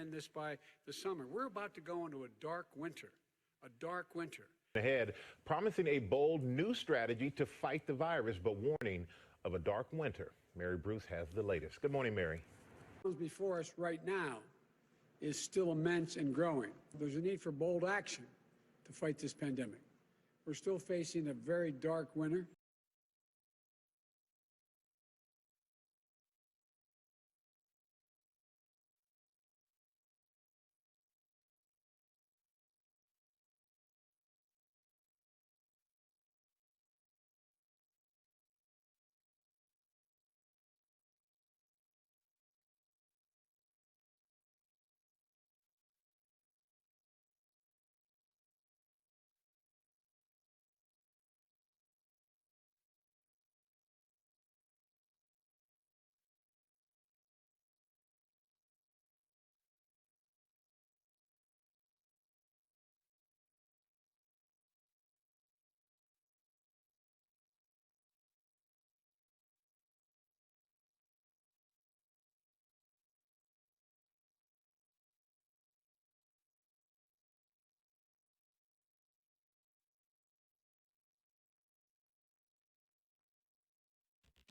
end this by the summer. We're about to go into a dark winter. Ahead, promising a bold new strategy to fight the virus, but warning of a dark winter. Mary Bruce has the latest. Good morning, Mary. Before us right now is still immense and growing. There's a need for bold action to fight this pandemic. We're still facing a very dark winter.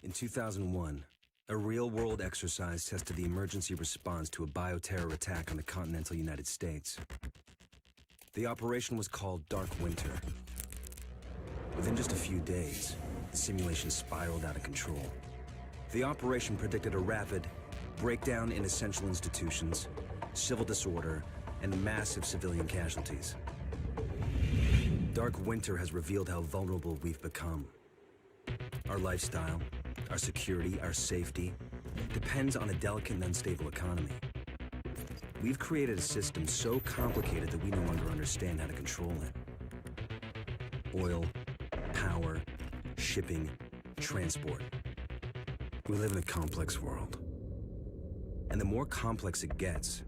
In 2001, a real-world exercise tested the emergency response to a bioterror attack on the continental United States. The operation was called Dark Winter. Within just a few days, the simulation spiraled out of control. The operation predicted a rapid breakdown in essential institutions, civil disorder, and massive civilian casualties. Dark Winter has revealed how vulnerable we've become. Our lifestyle, our security, our safety, depends on a delicate and unstable economy. We've created a system so complicated that we no longer understand how to control it. Oil, power, shipping, transport. We live in a complex world. And the more complex it gets,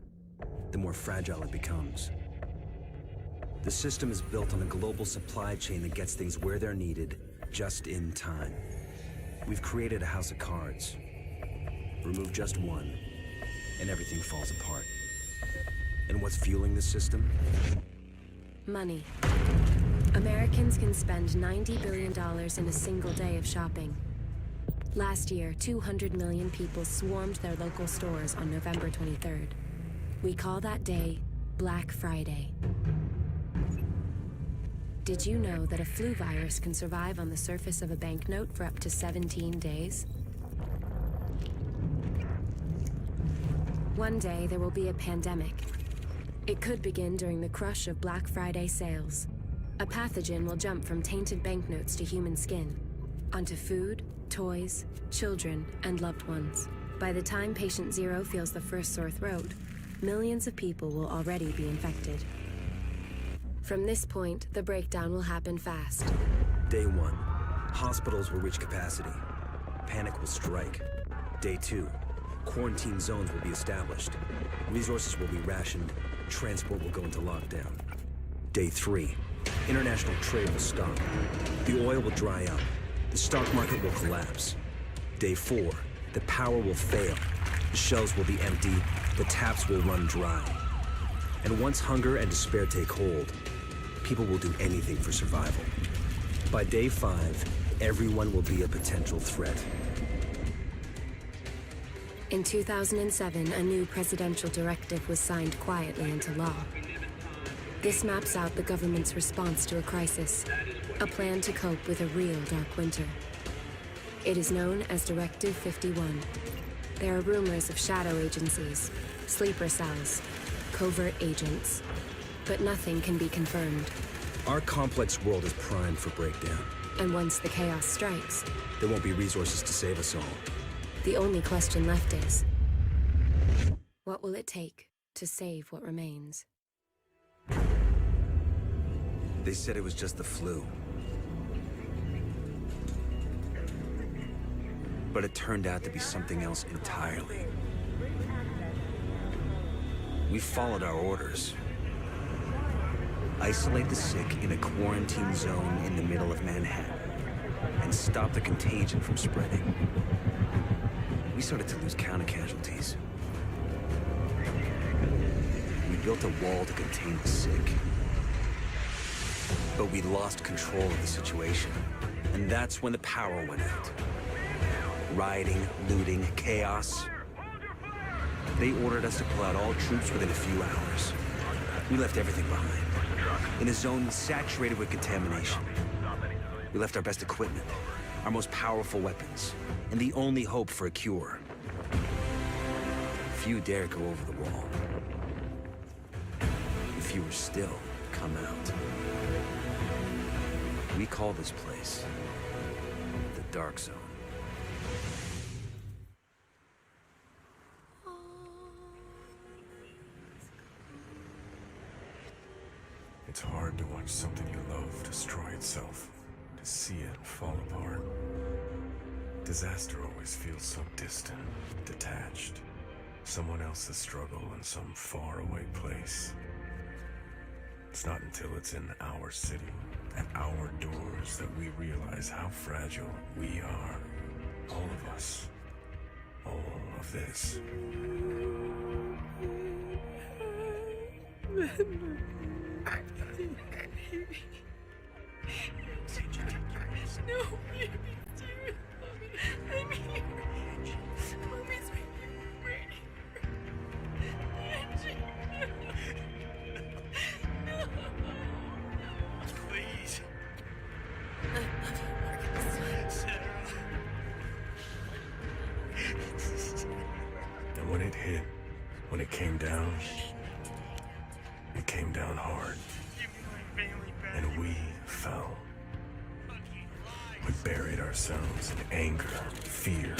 the more fragile it becomes. The system is built on a global supply chain that gets things where they're needed, just in time. We've created a house of cards. Remove just one, and everything falls apart. And what's fueling the system? Money. Americans can spend $90 billion in a single day of shopping. Last year, 200 million people swarmed their local stores on November 23rd. We call that day Black Friday. Did you know that a flu virus can survive on the surface of a banknote for up to 17 days? One day there will be a pandemic. It could begin during the crush of Black Friday sales. A pathogen will jump from tainted banknotes to human skin, onto food, toys, children, and loved ones. By the time patient zero feels the first sore throat, millions of people will already be infected. From this point, the breakdown will happen fast. Day 1, hospitals will reach capacity. Panic will strike. Day 2, quarantine zones will be established. Resources will be rationed. Transport will go into lockdown. Day 3, international trade will stop. The oil will dry up. The stock market will collapse. Day 4, the power will fail. The shelves will be empty. The taps will run dry. And once hunger and despair take hold, people will do anything for survival. By day 5, everyone will be a potential threat. In 2007, a new presidential directive was signed quietly into law. This maps out the government's response to a crisis, a plan to cope with a real dark winter. It is known as Directive 51. There are rumors of shadow agencies, sleeper cells, covert agents, but nothing can be confirmed. Our complex world is primed for breakdown. And once the chaos strikes, there won't be resources to save us all. The only question left is, what will it take to save what remains? They said it was just the flu. But it turned out to be something else entirely. We followed our orders. Isolate the sick in a quarantine zone in the middle of Manhattan and stop the contagion from spreading. We started to lose count of casualties. built a wall to contain the sick. But we lost control of the situation. And that's when the power went out. Rioting, looting, chaos. They ordered us to pull out all troops within a few hours. We left everything behind, in a zone saturated with contamination. We left our best equipment, our most powerful weapons, and the only hope for a cure. Few dare go over the wall. Fewer still come out. We call this place the Dark Zone. It's hard to watch something you love destroy itself, to see it fall apart. Disaster always feels so distant, detached. Someone else's struggle in some faraway place. It's not until it's in our city, at our doors, that we realize how fragile we are. All of us. All of this. No, baby, dear. I'm here. Mommy's right here. Please. And when it hit, when it came down hard. And we fell. We buried ourselves in anger, fear,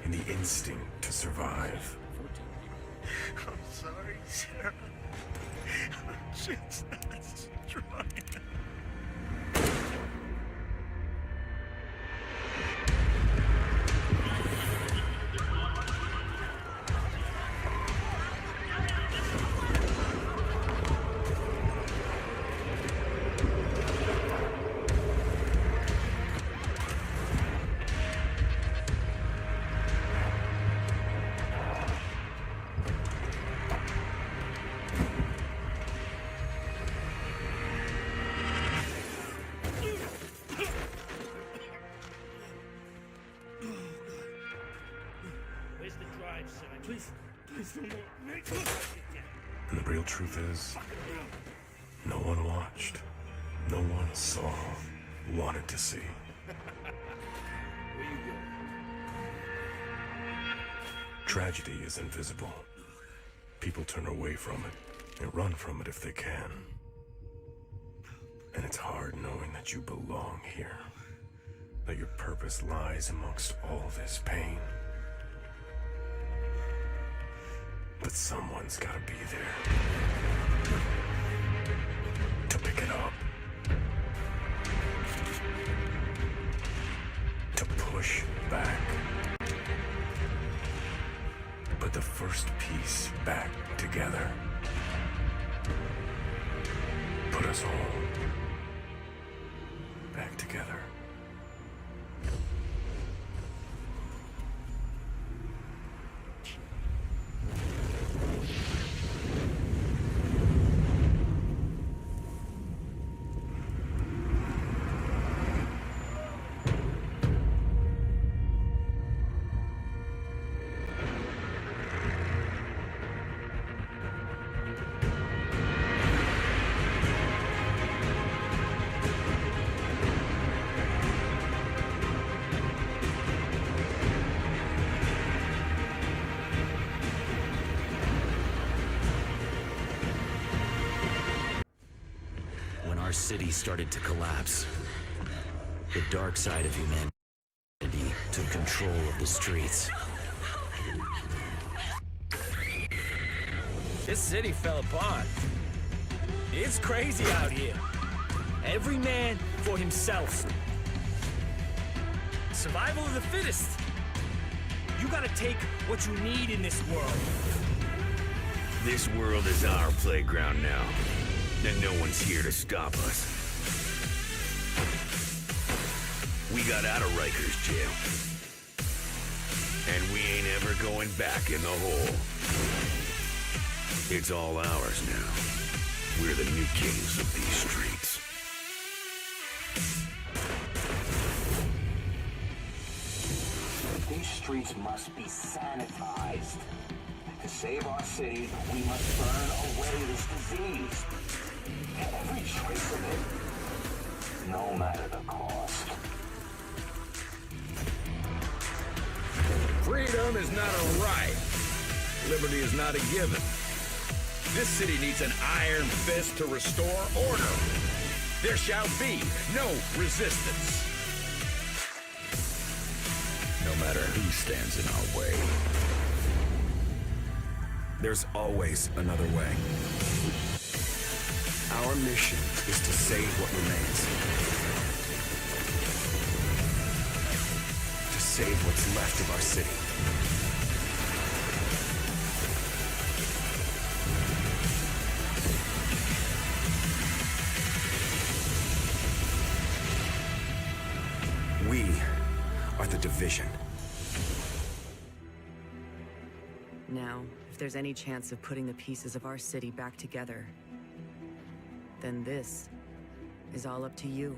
and the instinct to survive. I'm sorry, Sarah. I'm just not strong. And the real truth is, no one watched, no one saw, wanted to see. Tragedy is invisible. People turn away from it and run from it if they can. And it's hard knowing that you belong here, that your purpose lies amongst all this pain. But someone's gotta be there to pick it up, to push back. Put the first piece back together. Put us all back together. Our city started to collapse. The dark side of humanity took control of the streets. This city fell apart. It's crazy out here. Every man for himself. Survival of the fittest. You gotta take what you need in this world. This world is our playground now. And no one's here to stop us. We got out of Rikers jail. And we ain't ever going back in the hole. It's all ours now. We're the new kings of these streets. These streets must be sanitized. To save our city, we must burn away this disease. Every trace of it, no matter the cost. Freedom is not a right. Liberty is not a given. This city needs an iron fist to restore order. There shall be no resistance. No matter who stands in our way. There's always another way. Our mission is to save what remains. To save what's left of our city. We are the division. Now, if there's any chance of putting the pieces of our city back together, then this is all up to you.